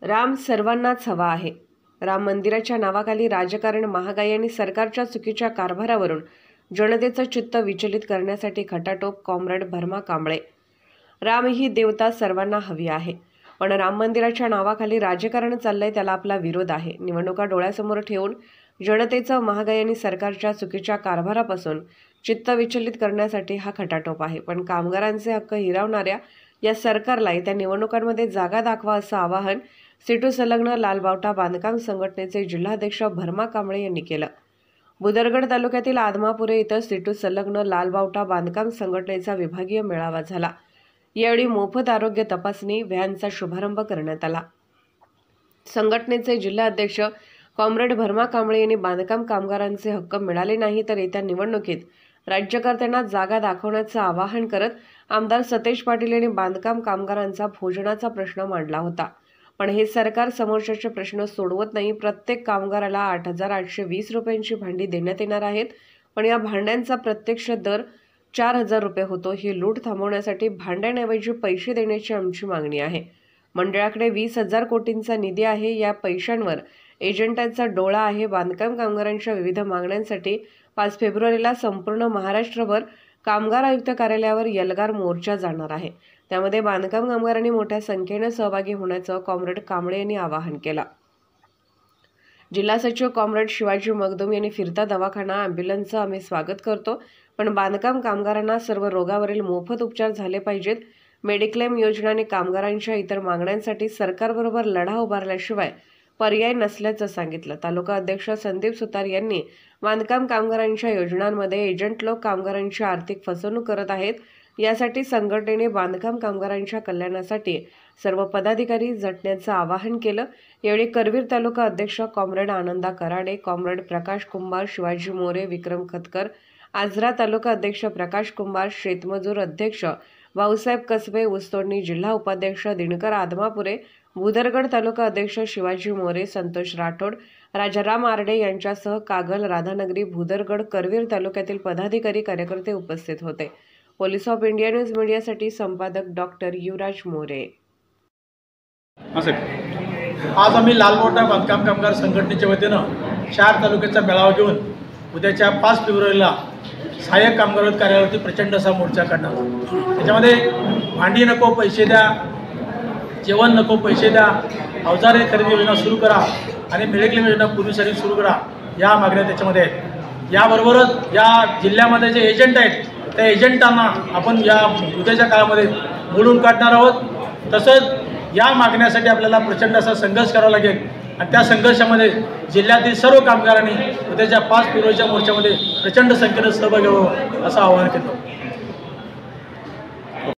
राम सर्वांनाच हवा आहे। राम मंदिराच्या नावाखाली राजकारण, महागाई आणि सरकारच्या चुकीच्या कारभारावरून जनतेचं चित्त विचलित करण्यासाठी खटाटोप कॉम्रेड भरमा कांबळे। राम ही देवता सर्वांना हवी आहे, पण राम मंदिराच्या नावाखाली राजकारण चाललंय, त्याला आपला विरोध आहे। निवडणुका डोळ्यासमोर ठेवून जनतेचं महागाई आणि सरकारच्या चुकीच्या कारभारापासून चित्त विचलित करण्यासाठी हा खटाटोप आहे। पण कामगारांचे हक्क हिरावणाऱ्या या सरकारला येत्या निवडणुकांमध्ये जागा दाखवा असं आवाहन सिटू संलग्न लालबावटा बांधकाम संघटनेचे जिल्हाध्यक्ष भरमा कांबळे यांनी केलं। भुदरगड तालुक्यातील आदमापुरे इथं सिटू संलग्न लालबावटा बांधकाम संघटनेचा विभागीय मेळावा झाला। यावेळी मोफत आरोग्य तपासणी व्हॅनचा शुभारंभ करण्यात आला। संघटनेचे जिल्हाध्यक्ष कॉम्रेड भरमा कांबळे यांनी बांधकाम कामगारांचे हक्क मिळाले नाही तर येत्या निवडणुकीत राज्यकर्त्यांना जागा दाखवण्याचं आवाहन करत आमदार सतेज पाटील यांनी बांधकाम कामगारांचा भोजनाचा प्रश्न मांडला होता। पण हे सरकार समोरच्याचे प्रश्न सोडवत नाही। प्रत्येक कामगाराला 8,820 रुपयांची भांडी देण्यात येणार आहेत, पण या भांड्यांचा प्रत्यक्ष दर 4,000 रुपये होतो। ही लूट थांबवण्यासाठी भांड्यांऐवजी पैसे देण्याची आमची मागणी आहे। मंडळाकडे 20,000 कोटींचा निधी आहे, या पैशांवर एजंटांचा डोळा आहे। बांधकाम कामगारांच्या विविध मागण्यांसाठी 5 फेब्रुवारीला संपूर्ण महाराष्ट्रभर कामगार आयुक्त कार्यालयावर एल्गार मोर्चा जाणार आहे। त्यामध्ये बांधकाम कामगारांनी मोठ्या संख्येने सहभागी होण्याचं कॉम्रेड कांबळे यांनी आवाहन केलं। जिल्हा सचिव कॉम्रेड शिवाजी मगदूम यांनी फिरता दवाखाना, ॲम्ब्युलन्सचं आम्ही स्वागत करतो, पण बांधकाम कामगारांना सर्व रोगावरील मोफत उपचार झाले पाहिजेत। मेडिक्लेम योजना आणि कामगारांच्या इतर मागण्यांसाठी सरकारबरोबर लढा उभारल्याशिवाय पर्याय नसल्याचं सांगितलं। तालुका अध्यक्ष संदीप सुतार यांनी बांधकाम कामगारांच्या योजनांमध्ये एजंट लोक कामगारांची आर्थिक फसवणूक करत आहेत, यासाठी संघटनेने बांधकाम कामगारांच्या कल्याणासाठी सर्व पदाधिकारी झटण्याचं आवाहन केलं। यावेळी करवीर तालुका अध्यक्ष कॉम्रेड आनंदा कराडे, कॉम्रेड प्रकाश कुंभार, शिवाजी मोरे, विक्रम खतकर, आजरा तालुका अध्यक्ष प्रकाश कुंभार, शेतमजूर अध्यक्ष भाऊसाहेब कसबे, ऊसतोडणी जिल्हा उपाध्यक्ष दिनकर आदमापुरे, भुदरगड तालुका अध्यक्ष शिवाजी मोरे, संतोष राठोड, राजाराम आरडे यांच्यासह कागल, राधानगरी, भुदरगड, करवीर तालुक्यातील पदाधिकारी कार्यकर्ते उपस्थित होते। पोलीस ऑफ इंडिया न्यूज मीडियासाठी संपादक डॉक्टर युवराज मोरे। आज आम्ही लालबावटा बांधकाम कामगार संघटनेच्या वतीनं 4 तालुक्याचा मेळावा घेऊन उद्याच्या 5 फेब्रुवारीला सहाय्यक कामगार कार्यालयावरती प्रचंड असा मोर्चा काढणार। त्याच्यामध्ये भांडी नको पैसे द्या, जेवण नको पैसे द्या, अवजारे खरेदी योजना सुरू करा आणि मेडिक्लेम योजना पूर्वीसाठी सुरू करा, या मागण्या त्याच्यामध्ये आहेत। याबरोबरच या जिल्ह्यामध्ये जे एजंट आहेत त्या एजंटांना आपण या उद्याच्या काळामध्ये मोडून काढणार आहोत। तसंच या मागण्यासाठी आपल्याला प्रचंड असा संघर्ष करावा लागेल आणि त्या संघर्षामध्ये जिल्ह्यातील सर्व कामगारांनी उद्याच्या 5 फेब्रुवारीच्या मोर्चामध्ये प्रचंड संख्येनं सहभागी व्हावं असं आवाहन केलं।